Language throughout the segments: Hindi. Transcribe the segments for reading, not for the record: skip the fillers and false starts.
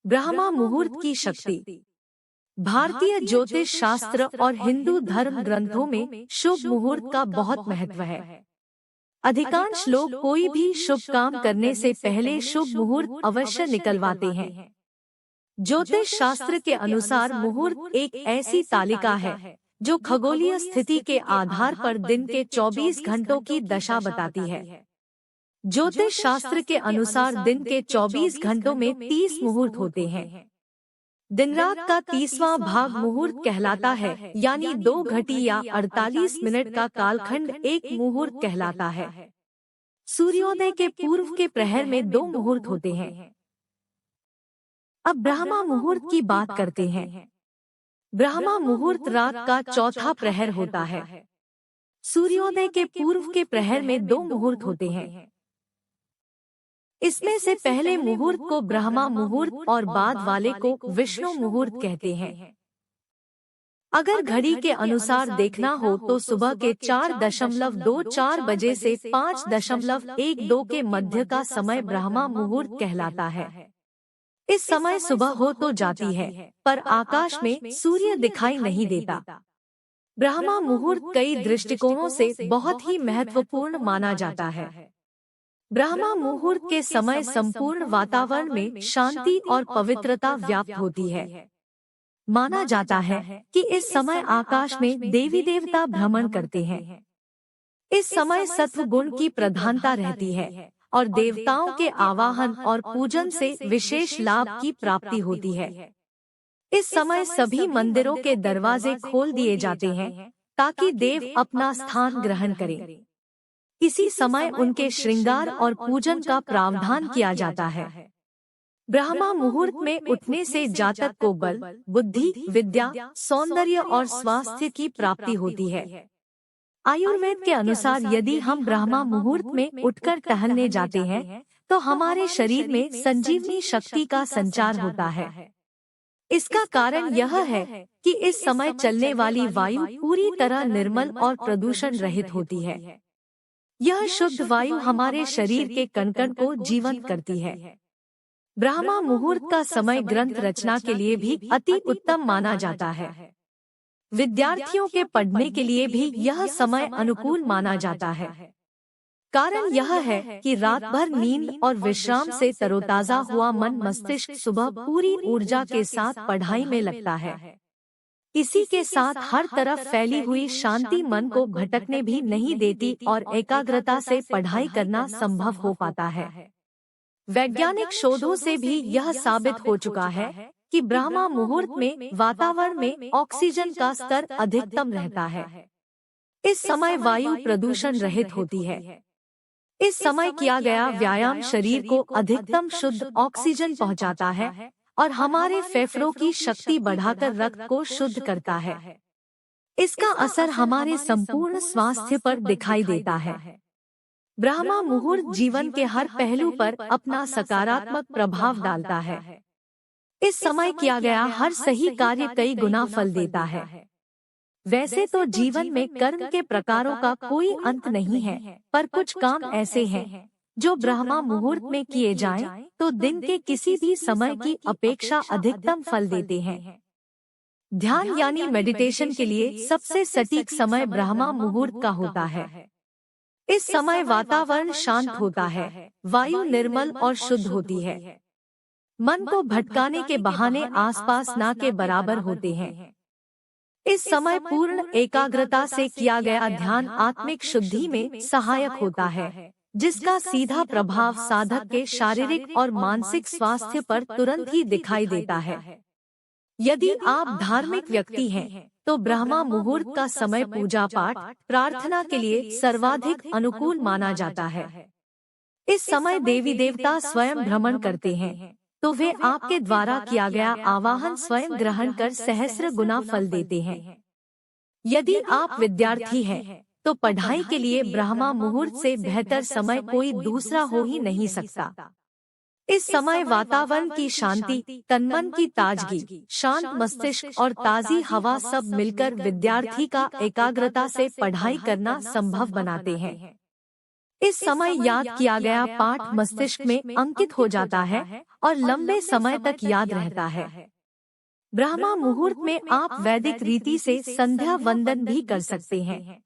ब्रह्मा मुहूर्त की शक्ति। भारतीय ज्योतिष शास्त्र और हिंदू धर्म ग्रंथों में शुभ मुहूर्त का बहुत महत्व है। अधिकांश लोग कोई भी शुभ काम करने से पहले शुभ मुहूर्त अवश्य निकलवाते हैं। ज्योतिष शास्त्र के अनुसार मुहूर्त एक ऐसी तालिका है जो खगोलीय स्थिति के आधार पर दिन के 24 घंटों की दशा बताती है। ज्योतिष शास्त्र के अनुसार दिन के 24 घंटों में 30 मुहूर्त होते हैं। दिन रात का 30वां भाग मुहूर्त कहलाता है, यानी 2 घटी या 48 मिनट का कालखंड एक मुहूर्त कहलाता है। सूर्योदय के पूर्व के प्रहर में 2 मुहूर्त होते हैं। अब ब्रह्मा मुहूर्त की बात करते हैं। ब्रह्मा मुहूर्त रात का चौथा प्रहर होता है। सूर्योदय के पूर्व के प्रहर में 2 मुहूर्त होते हैं। इसमें से पहले मुहूर्त को ब्रह्मा मुहूर्त और बाद वाले को विष्णु मुहूर्त कहते हैं। अगर घड़ी के अनुसार देखना हो तो सुबह के 4.24 बजे से 5.12 के मध्य का समय ब्रह्मा मुहूर्त कहलाता है। इस समय सुबह हो तो जाती है, पर आकाश में सूर्य दिखाई नहीं देता। ब्रह्मा मुहूर्त कई दृष्टिकोणों से बहुत ही महत्वपूर्ण माना जाता है। ब्रह्मा मुहूर्त के समय संपूर्ण वातावरण में शांति और पवित्रता व्याप्त होती है। माना जाता है कि इस समय आकाश में देवी देवता भ्रमण करते हैं। इस समय सत्व गुण की प्रधानता रहती है और देवताओं के आवाहन और पूजन से विशेष लाभ की प्राप्ति होती है। इस समय सभी मंदिरों के दरवाजे खोल दिए जाते हैं ताकि देव अपना स्थान ग्रहण करें। इसी समय उनके श्रृंगार और पूजन का प्रावधान किया जाता है। ब्रह्मा मुहूर्त में उठने से जातक को बल, बुद्धि, विद्या, सौंदर्य और स्वास्थ्य की प्राप्ति होती है। आयुर्वेद के अनुसार यदि हम ब्रह्मा मुहूर्त में उठकर टहलने जाते हैं तो हमारे शरीर में संजीवनी शक्ति का संचार होता है। इसका कारण यह है कि इस समय चलने वाली वायु पूरी तरह निर्मल और प्रदूषण रहित होती है। यह शुद्ध वायु हमारे शरीर के कण-कण को जीवंत करती है। ब्रह्मा मुहूर्त का समय ग्रंथ रचना के लिए भी अति उत्तम माना जाता है। विद्यार्थियों के पढ़ने के लिए भी यह समय अनुकूल माना जाता है। कारण यह है कि रात भर नींद और विश्राम से तरोताजा हुआ मन मस्तिष्क सुबह पूरी ऊर्जा के साथ पढ़ाई में लगता है। इसी के साथ हर तरफ फैली हुई शांति मन को भटकने भी नहीं देती और एकाग्रता से पढ़ाई करना संभव हो पाता है। वैज्ञानिक शोधों से भी यह साबित हो चुका है कि ब्रह्मा मुहूर्त में वातावरण में ऑक्सीजन का स्तर अधिकतम रहता है। इस समय वायु प्रदूषण रहित होती है। इस समय किया गया व्यायाम शरीर को अधिकतम शुद्ध ऑक्सीजन पहुंचाता है और हमारे फेफड़ों की शक्ति बढ़ाकर रक्त को शुद्ध करता है। इसका असर हमारे संपूर्ण स्वास्थ्य पर दिखाई देता है। ब्रह्मा मुहूर्त जीवन के हर पहलू पर अपना सकारात्मक प्रभाव डालता है। इस समय किया गया हर सही कार्य कई गुना फल देता है। वैसे तो जीवन में कर्म के प्रकारों का कोई अंत नहीं है, पर कुछ काम ऐसे हैं जो ब्रह्मा मुहूर्त में किए जाएं तो दिन के किसी भी समय की अपेक्षा अधिकतम फल देते हैं। ध्यान यानी मेडिटेशन के लिए सबसे सटीक समय ब्रह्मा मुहूर्त का होता है। इस समय वातावरण शांत होता है, वायु निर्मल और शुद्ध होती है। मन को भटकाने के बहाने आसपास ना के बराबर होते हैं। इस समय पूर्ण एकाग्रता से किया गया ध्यान आत्मिक शुद्धि में सहायक होता है, जिसका सीधा प्रभाव साधक के शारीरिक और मानसिक स्वास्थ्य पर तुरंत ही दिखाई देता है। यदि आप धार्मिक व्यक्ति हैं, तो ब्रह्मा मुहूर्त का समय पूजा पाठ, प्रार्थना के लिए सर्वाधिक अनुकूल माना जाता है। इस समय देवी देवता स्वयं भ्रमण करते हैं, तो वे आपके द्वारा किया गया आवाहन स्वयं ग्रहण कर सहस्र गुना फल देते हैं। यदि आप विद्यार्थी हैं, तो पढ़ाई के लिए ब्रह्मा मुहूर्त से बेहतर समय कोई दूसरा हो ही नहीं सकता। इस समय वातावरण की शांति, तन-मन की ताजगी, शांत मस्तिष्क और ताजी हवा सब मिलकर विद्यार्थी का एकाग्रता से पढ़ाई करना संभव बनाते हैं। इस समय याद किया गया पाठ मस्तिष्क में अंकित हो जाता है और लंबे समय तक याद रहता है। ब्रह्मा मुहूर्त में आप वैदिक रीति से संध्या वंदन भी कर सकते हैं।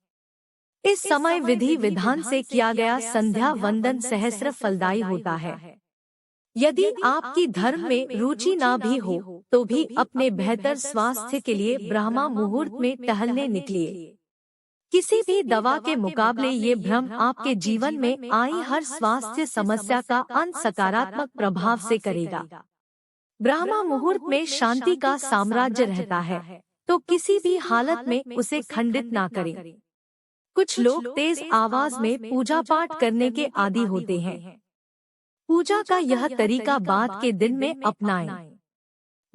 इस समय विधि विधान से किया गया संध्या वंदन सहस्र फलदायी होता है। यदि आपकी धर्म में रुचि ना भी हो तो भी अपने बेहतर स्वास्थ्य के लिए ब्रह्मा मुहूर्त में टहलने निकलिए। किसी भी दवा के मुकाबले ये भ्रम आपके जीवन में आई हर स्वास्थ्य समस्या का अंत सकारात्मक प्रभाव से करेगा। ब्रह्मा मुहूर्त में शांति का साम्राज्य रहता है, तो किसी भी हालत में उसे खंडित ना करें। कुछ लोग तेज आवाज में पूजा पाठ करने के आदी होते हैं। पूजा का यह तरीका बाद के दिन में अपनाएं।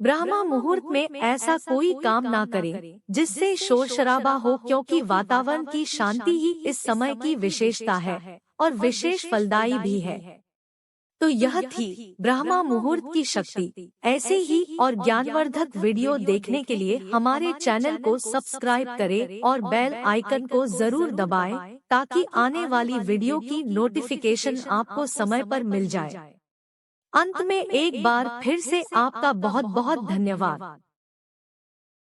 ब्रह्मा मुहूर्त में ऐसा कोई काम ना करें जिससे शोर शराबा हो, क्योंकि वातावरण की शांति ही इस समय की विशेषता है और विशेष फलदायी भी है। तो यह थी ब्रह्मा मुहूर्त की शक्ति। ऐसे ही और ज्ञानवर्धक वीडियो देखने के लिए हमारे चैनल को सब्सक्राइब करें और बेल आइकन को जरूर दबाएं, ताकि आने वाली वीडियो की नोटिफिकेशन आपको समय पर मिल जाए। अंत में एक बार फिर से आपका बहुत बहुत धन्यवाद।